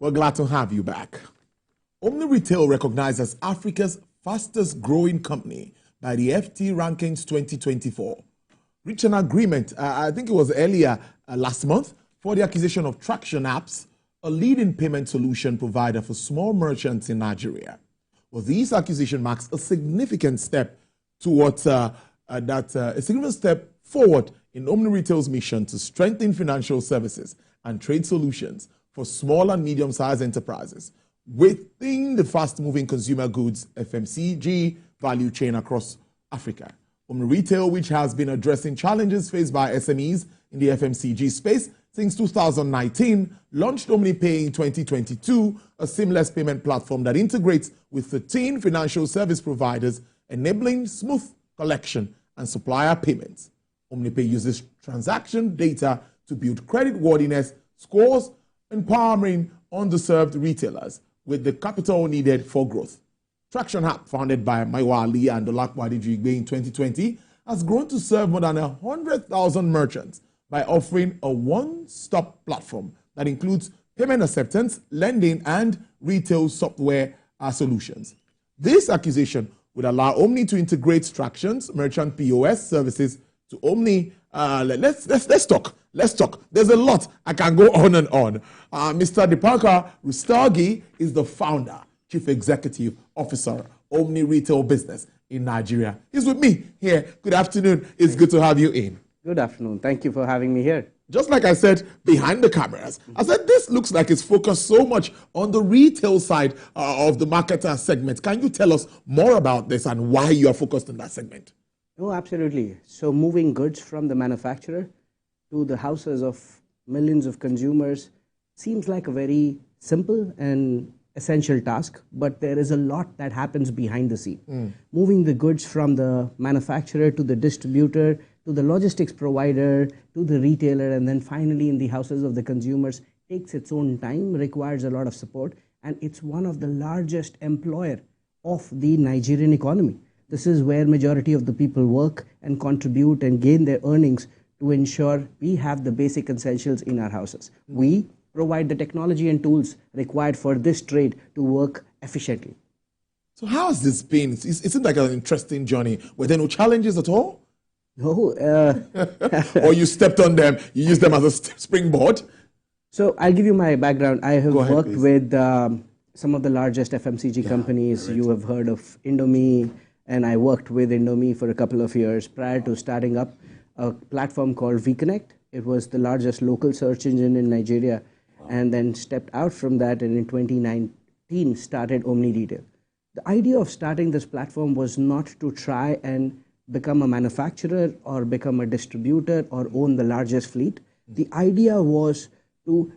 We're glad to have you back. Omni Retail recognized as Africa's fastest growing company by the FT Rankings 2024. Reached an agreement, I think it was earlier last month, for the acquisition of Traction Apps, a leading payment solution provider for small merchants in Nigeria. Well, this acquisition marks a significant step towards a significant step forward in Omni Retail's mission to strengthen financial services and trade solutions for small and medium-sized enterprises within the fast-moving consumer goods FMCG value chain across Africa. Omni Retail, which has been addressing challenges faced by SMEs in the FMCG space since 2019, launched OmniPay in 2022, a seamless payment platform that integrates with 13 financial service providers, enabling smooth collection and supplier payments. OmniPay uses transaction data to build creditworthiness scores, empowering underserved retailers with the capital needed for growth. Traction App, founded by Maiwa Ali and Dolakwa Adejigbe in 2020, has grown to serve more than 100,000 merchants by offering a one-stop platform that includes payment acceptance, lending, and retail software solutions. This acquisition would allow Omni to integrate Traction's merchant POS services to Omni. Let's talk. There's a lot. I can go on and on. Mr. Dipankar Rustagi is the founder, Chief Executive Officer, Omni Retail Business in Nigeria. He's with me here. Good afternoon. It's good to have you in. Good afternoon. Thank you for having me here. Just like I said behind the cameras, I said this looks like it's focused so much on the retail side of the market segment. Can you tell us more about this and why you are focused on that segment? Oh, absolutely. So moving goods from the manufacturer to the houses of millions of consumers seems like a very simple and essential task, but there is a lot that happens behind the scene. Moving the goods from the manufacturer to the distributor, to the logistics provider, to the retailer, and then finally in the houses of the consumers takes its own time, requires a lot of support, and it's one of the largest employer of the Nigerian economy. This is where majority of the people work and contribute and gain their earnings to ensure we have the basic essentials in our houses. We provide the technology and tools required for this trade to work efficiently. So how has this been? It seems like an interesting journey. Were there no challenges at all? No. Or you stepped on them, you used them as a springboard? So I'll give you my background. I have worked with some of the largest FMCG companies. Right. You have heard of Indomie, and I worked with Indomie for a couple of years prior to starting up a platform called VConnect. It was the largest local search engine in Nigeria, and then stepped out from that, and in 2019 started Omni Retail. The idea of starting this platform was not to try and become a manufacturer or become a distributor or own the largest fleet. The idea was to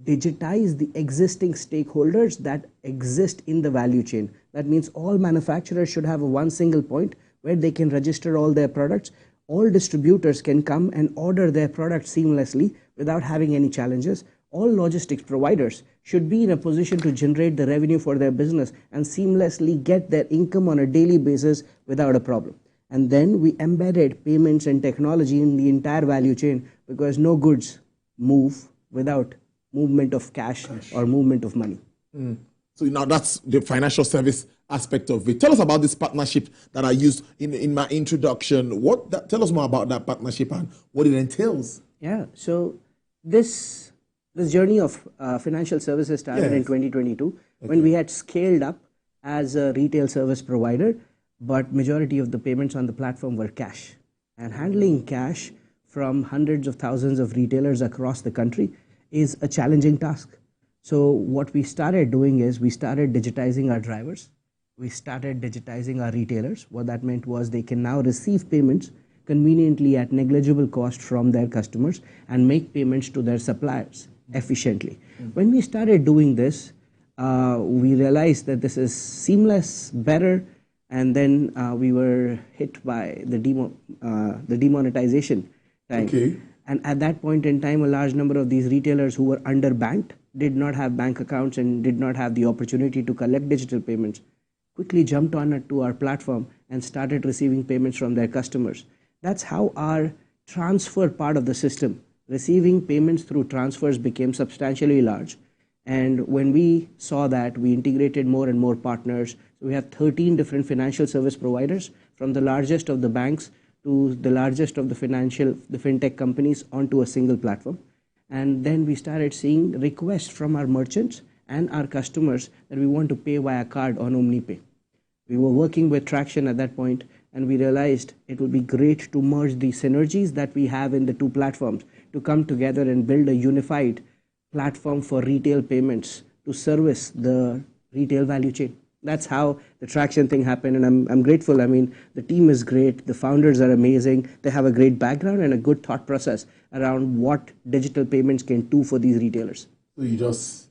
digitize the existing stakeholders that exist in the value chain. That means all manufacturers should have one single point where they can register all their products. All distributors can come and order their products seamlessly without having any challenges. All logistics providers should be in a position to generate the revenue for their business and seamlessly get their income on a daily basis without a problem. And then we embedded payments and technology in the entire value chain, because no goods move without movement of cash or movement of money. So now that's the financial service aspect of it. Tell us about this partnership that I used in my introduction. Tell us more about that partnership and what it entails. Yeah, so this journey of financial services started in 2022 when we had scaled up as a retail service provider, but majority of the payments on the platform were cash. And handling cash from hundreds of thousands of retailers across the country is a challenging task. So what we started doing is we started digitizing our drivers. We started digitizing our retailers. What that meant was they can now receive payments conveniently at negligible cost from their customers and make payments to their suppliers efficiently. When we started doing this, we realized that this is seamless, better, and then we were hit by the demonetization time. Okay. And at that point in time, a large number of these retailers who were underbanked, did not have bank accounts and did not have the opportunity to collect digital payments, quickly jumped on to our platform and started receiving payments from their customers. That's how our transfer part of the system, receiving payments through transfers, became substantially large. And when we saw that, we integrated more and more partners. So we have 13 different financial service providers, from the largest of the banks to the largest of the fintech companies, onto a single platform. And then we started seeing requests from our merchants and our customers that we want to pay via card on OmniPay. We were working with Traction at that point, and we realized it would be great to merge the synergies that we have in the two platforms to come together and build a unified platform for retail payments to service the retail value chain. That's how the Traction thing happened, and I'm grateful. I mean, the team is great, the founders are amazing, they have a great background and a good thought process around what digital payments can do for these retailers. So you just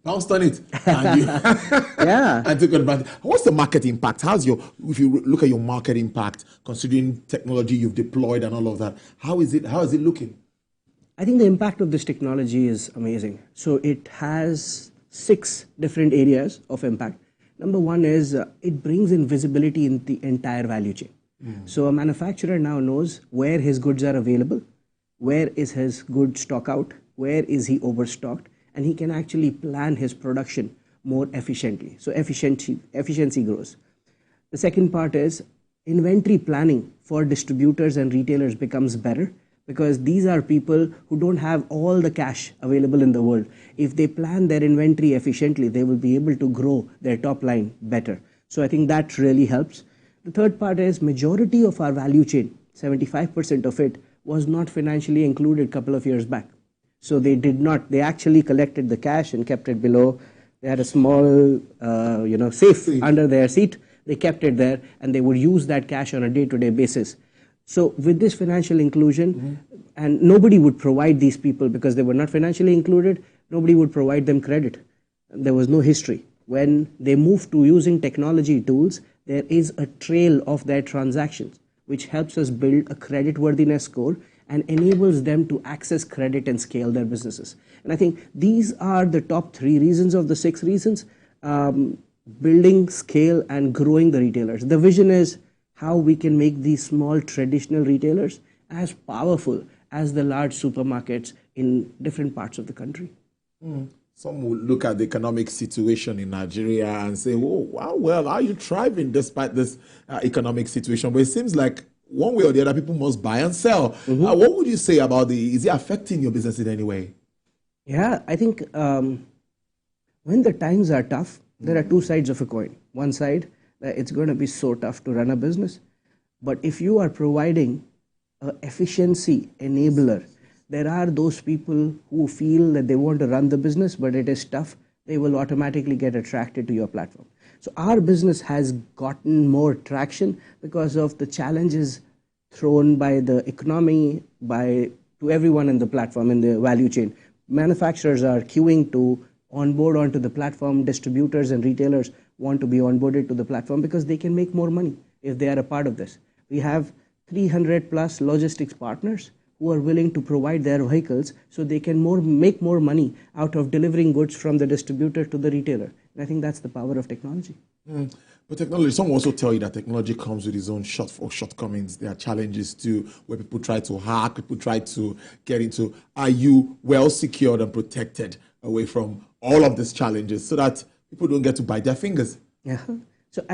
bounced on it and you yeah. and took advantage. What's the market impact? If you look at your market impact, considering technology you've deployed and all of that, how is it looking? I think the impact of this technology is amazing. So it has 6 different areas of impact. Number one is it brings in visibility in the entire value chain. So a manufacturer now knows where his goods are available, where is his good stock out, where is he overstocked, and he can actually plan his production more efficiently. So efficiency grows. The second part is inventory planning for distributors and retailers becomes better, because these are people who don't have all the cash available in the world. If they plan their inventory efficiently, they will be able to grow their top line better. So I think that really helps. The third part is majority of our value chain, 75% of it, was not financially included a couple of years back. So they actually collected the cash and kept it below. They had a small safe under their seat. They kept it there, and they would use that cash on a day-to-day basis. So with this financial inclusion, and nobody would provide these people because they were not financially included, nobody would provide them credit. There was no history. When they moved to using technology tools, there is a trail of their transactions, which helps us build a creditworthiness score and enables them to access credit and scale their businesses. And I think these are the top 3 reasons of the 6 reasons. Building, scale, and growing the retailers. The vision is how we can make these small traditional retailers as powerful as the large supermarkets in different parts of the country. Some will look at the economic situation in Nigeria and say, oh, wow, well, are you thriving despite this economic situation? But it seems like one way or the other, people must buy and sell. What would you say about is it affecting your business in any way? Yeah, I think when the times are tough, there are 2 sides of a coin. One side, it's going to be so tough to run a business. But if you are providing an efficiency enabler, there are those people who feel that they want to run the business, but it is tough. They will automatically get attracted to your platform. So our business has gotten more traction because of the challenges thrown by the economy, to everyone in the platform, in the value chain. Manufacturers are queuing to onboard onto the platform. Distributors and retailers want to be onboarded to the platform because they can make more money if they are a part of this. We have 300 plus logistics partners who are willing to provide their vehicles so they can make more money out of delivering goods from the distributor to the retailer. And I think that's the power of technology. But technology, some also tell you that technology comes with its own shortcomings. There are challenges too, where people try to hack, people try to get into. Are you well secured and protected away from all of these challenges so that people don't get to bite their fingers? Yeah. So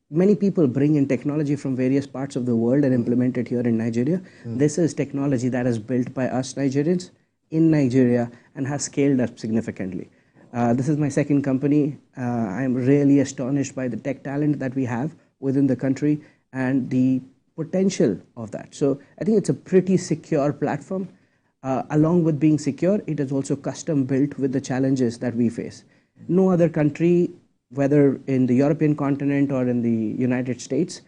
many people bring in technology from various parts of the world and implement it here in Nigeria. This is technology that is built by us Nigerians in Nigeria and has scaled up significantly. This is my second company. I'm really astonished by the tech talent that we have within the country and the potential of that. So I think it's a pretty secure platform. Along with being secure, it is also custom built with the challenges that we face. No other country, whether in the European continent or in the United States,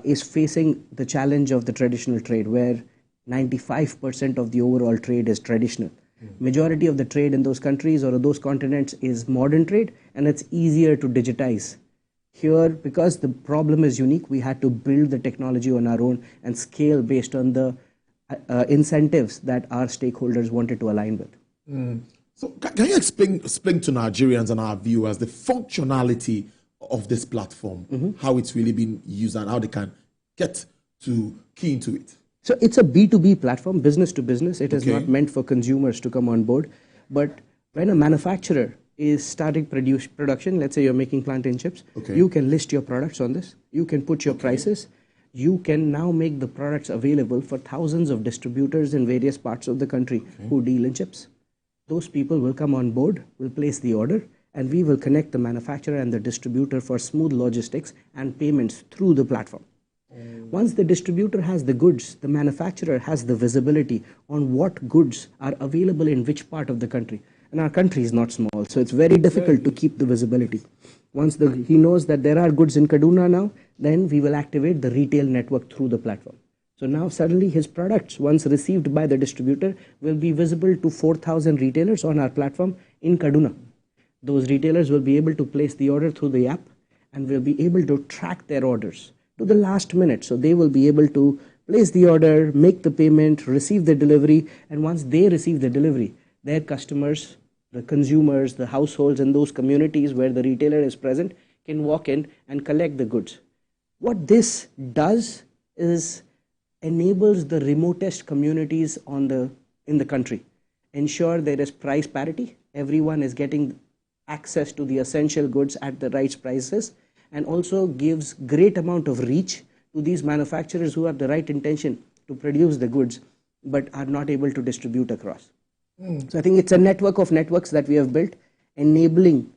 is facing the challenge of the traditional trade, where 95% of the overall trade is traditional. Majority of the trade in those countries or those continents is modern trade, and it's easier to digitize. Here, because the problem is unique, we had to build the technology on our own and scale based on the incentives that our stakeholders wanted to align with. So can you explain to Nigerians and our viewers the functionality of this platform, how it's really been used and how they can get to key into it? So it's a B2B platform, business to business. It is not meant for consumers to come on board. But When a manufacturer is starting production, let's say you're making plantain chips, you can list your products on this, you can put your prices, you can now make the products available for thousands of distributors in various parts of the country who deal in chips. Those people will come on board, will place the order, and we will connect the manufacturer and the distributor for smooth logistics and payments through the platform. Once the distributor has the goods, the manufacturer has the visibility on what goods are available in which part of the country. And our country is not small, so it's very difficult to keep the visibility. Once he knows that there are goods in Kaduna now, then we will activate the retail network through the platform. So now suddenly his products, once received by the distributor, will be visible to 4,000 retailers on our platform in Kaduna. Those retailers will be able to place the order through the app and will be able to track their orders to the last minute. So they will be able to place the order, make the payment, receive the delivery, and once they receive the delivery, their customers, the consumers, the households in those communities where the retailer is present can walk in and collect the goods. What this does is enables the remotest communities in the country, ensure there is price parity, everyone is getting access to the essential goods at the right prices, and also gives great amount of reach to these manufacturers who have the right intention to produce the goods but are not able to distribute across. So I think it's a network of networks that we have built, enabling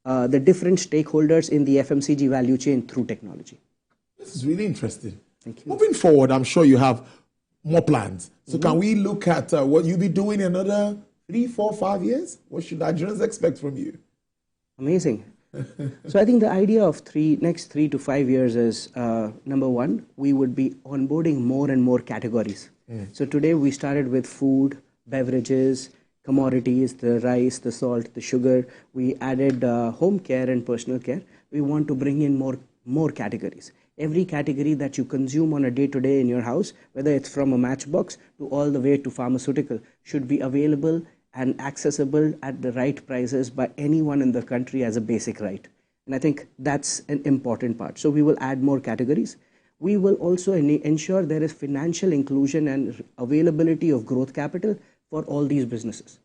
the different stakeholders in the FMCG value chain through technology. This is really interesting. Thank you. Moving forward, I'm sure you have more plans. So can we look at what you'll be doing in another 3, 4, 5 years? What should Nigerians expect from you? Amazing. So I think the idea of next 3 to 5 years is, number one, we would be onboarding more and more categories. So today we started with food, beverages, commodities, the rice, the salt, the sugar. We added home care and personal care. We want to bring in more categories. Every category that you consume on a day-to-day in your house, whether it's from a matchbox to all the way to pharmaceutical, should be available and accessible at the right prices by anyone in the country as a basic right. And I think that's an important part. So we will add more categories. We will also ensure there is financial inclusion and availability of growth capital for all these businesses.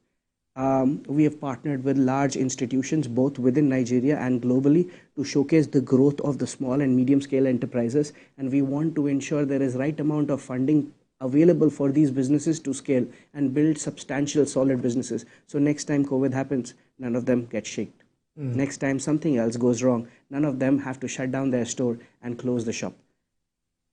We have partnered with large institutions both within Nigeria and globally to showcase the growth of the small and medium scale enterprises, and we want to ensure there is right amount of funding available for these businesses to scale and build substantial solid businesses. So next time COVID happens, none of them get shaken. Next time something else goes wrong, none of them have to shut down their store and close the shop.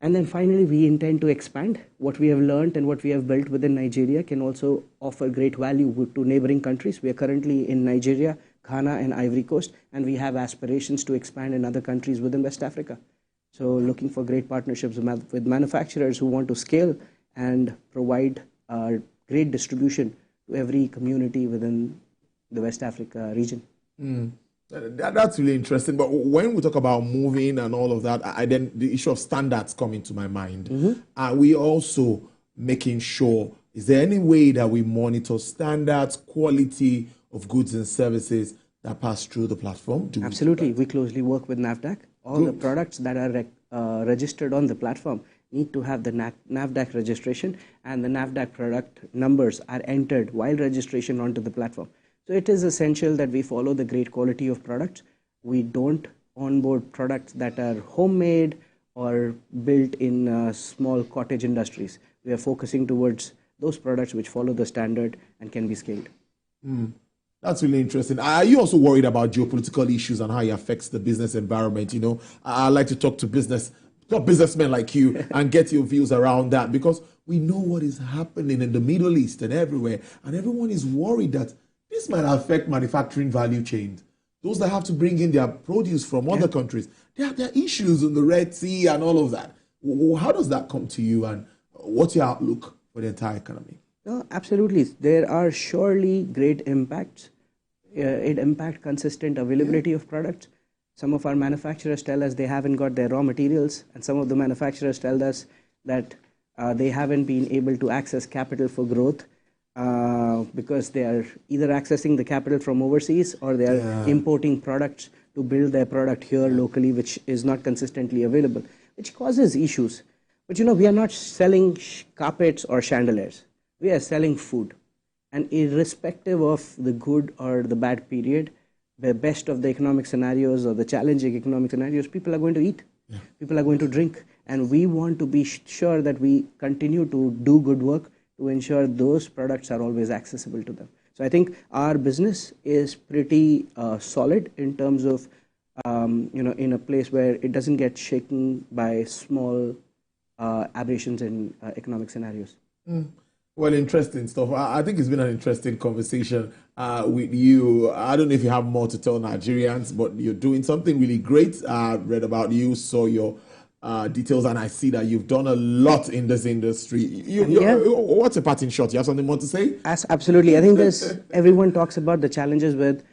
And then finally, we intend to expand. What we have learned and what we have built within Nigeria can also offer great value to neighboring countries. We are currently in Nigeria, Ghana, and Ivory Coast, and we have aspirations to expand in other countries within West Africa. So looking for great partnerships with manufacturers who want to scale and provide great distribution to every community within the West Africa region. That's really interesting. But when we talk about moving and all of that, then the issue of standards come into my mind. Are we also making sure, is there any way that we monitor standards, quality of goods and services that pass through the platform? Absolutely. We closely work with NAFDAC. All the products that are registered on the platform need to have the NAFDAC registration, and the NAFDAC product numbers are entered while registration onto the platform. So it is essential that we follow the great quality of products. We don't onboard products that are homemade or built in small cottage industries. We are focusing towards those products which follow the standard and can be scaled. That's really interesting. Are you also worried about geopolitical issues and how it affects the business environment? You know, I like to talk to businessmen like you and get your views around that, because we know what is happening in the Middle East and everywhere, and everyone is worried that this might affect manufacturing value chains. Those that have to bring in their produce from other countries, there are issues in the Red Sea and all of that. How does that come to you, and what's your outlook for the entire economy? No, absolutely. There are surely great impacts. It impacts consistent availability of products. Some of our manufacturers tell us they haven't got their raw materials, and some of the manufacturers tell us that they haven't been able to access capital for growth. Because they are either accessing the capital from overseas or they are importing products to build their product here locally, which is not consistently available, which causes issues. But you know, we are not selling carpets or chandeliers. We are selling food. And irrespective of the good or the bad period, the best of the economic scenarios or the challenging economic scenarios, people are going to eat, people are going to drink. And we want to be sure that we continue to do good work to ensure those products are always accessible to them. So I think our business is pretty solid in terms of, in a place where it doesn't get shaken by small aberrations in economic scenarios. Well, interesting stuff. I think it's been an interesting conversation with you. I don't know if you have more to tell Nigerians, but you're doing something really great. I read about you, saw your details, and I see that you've done a lot in this industry. What's a parting shot? You have something more to say? Absolutely. I think everyone talks about the challenges with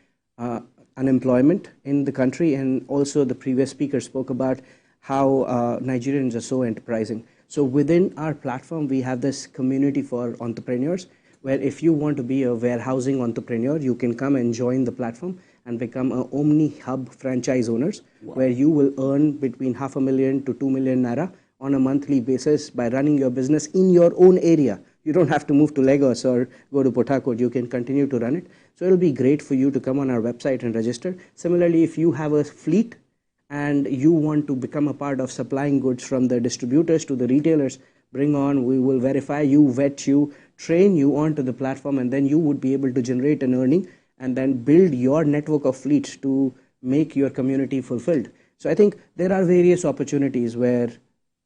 unemployment in the country, and also the previous speaker spoke about how Nigerians are so enterprising. So within our platform, we have this community for entrepreneurs, where if you want to be a warehousing entrepreneur, you can come and join the platform and become an Omni Hub franchise owners, where you will earn between $500,000 to 2 million naira on a monthly basis by running your business in your own area. You don't have to move to Lagos or go to Port Harcourt. You can continue to run it. So it'll be great for you to come on our website and register. Similarly, if you have a fleet and you want to become a part of supplying goods from the distributors to the retailers, bring on, we will verify you, vet you, train you onto the platform, and then you would be able to generate an earning and then build your network of fleets to make your community fulfilled. So I think there are various opportunities where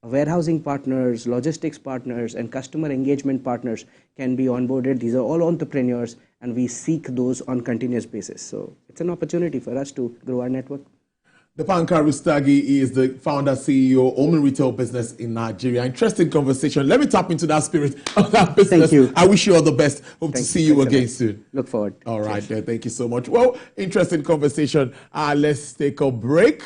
warehousing partners, logistics partners, and customer engagement partners can be onboarded. These are all entrepreneurs, and we seek those on continuous basis. So it's an opportunity for us to grow our network. Dipankar Rustagi is the founder, CEO, Omni Retail Business in Nigeria. Interesting conversation. Let me tap into that spirit of that business. Thank you. I wish you all the best. Hope to see you again soon. Look forward. All right, then. Thank you so much. Well, interesting conversation. Let's take a break.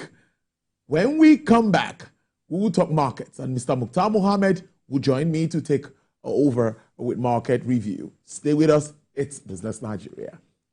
When we come back, we will talk markets, and Mr. Mukhtar Mohammed will join me to take over with Market Review. Stay with us. It's Business Nigeria.